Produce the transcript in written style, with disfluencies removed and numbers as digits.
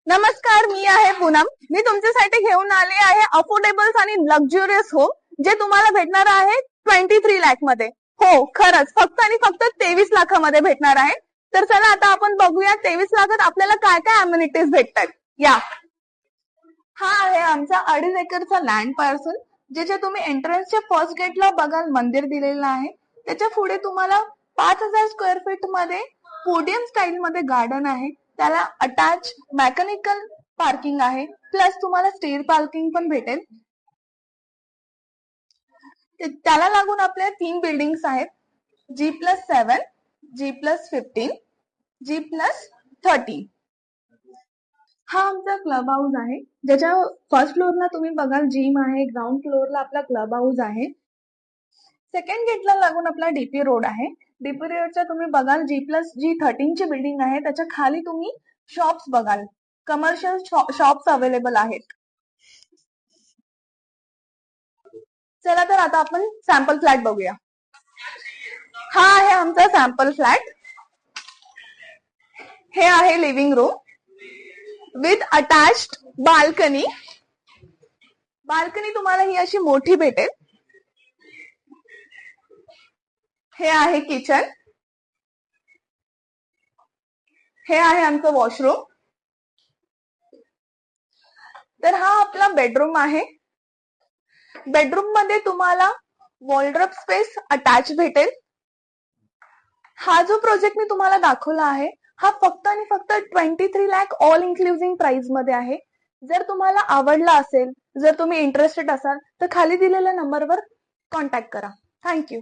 नमस्कार, मी आहे पूनम. मी तुमच्यासाठी घेऊन आले आहे अफोर्डेबल आणि लक्झुरियस होम, जे तुम्हाला भेटणार आहे 23 लाख मध्ये. हो, खरंच फक्त आणि फक्त 23 लाखामध्ये भेटणार आहे. तर चला आता आपण बघूया 23 लाखात आपल्याला काय काय अम्युनिटीज भेटतात. या, हा आहे आमचा 2.5 एकरचा लँड पार्सल, ज्याच्या तुम्ही एंट्रन्सच्या फर्स्ट गेटला बघाल मंदिर दिलेलं आहे. त्याच्या पुढे तुम्हाला 5,000 स्क्वेअर फीट मध्ये पोडियम स्टाईल मध्ये गार्डन आहे. त्याला अटॅच मेकॅनिकल पार्किंग आहे, प्लस तुम्हाला स्टेअर पार्किंग पण भेटेल. त्याला लागून आपल्या 3 बिल्डिंग्स आहेत, G+7, G+15, G+30. हा आमचा क्लब हाऊस आहे, ज्याच्या फर्स्ट फ्लोअरला तुम्ही बघाल जिम आहे, ग्राउंड फ्लोअरला आपला क्लब हाऊस आहे. सेकंड गेटला लागून आपला डीपी रोड आहे. डीपी रोडच्या तुम्ही बघाल G+13 ची बिल्डिंग आहे, त्याच्या खाली तुम्ही शॉप्स बघाल, कमर्शियल शॉप्स अवेलेबल आहेत. चला तर आता आपण सॅम्पल फ्लॅट बघूया. हा आहे आमचा सॅम्पल फ्लॅट. हे आहे living room with attached balcony. Balcony तुम्हाला ही अशी मोठी भेटेल. हे आहे किचन. हे आहे आमचं वॉशरूम. तर हा आपला बेडरूम आहे. बेडरूम मध्ये तुम्हाला वॉलड्रॉप स्पेस अटॅच भेटेल. हा जो प्रोजेक्ट मी तुम्हाला दाखवला आहे, हा फक्त आणि फक्त 23 लाख ऑल इन्क्लुसिव्ह प्राइस मध्ये आहे. जर तुम्हाला आवडला असेल, जर तुम्ही इंटरेस्टेड असाल, तर खाली दिलेल्या नंबरवर कॉन्टॅक्ट करा. थँक्यू.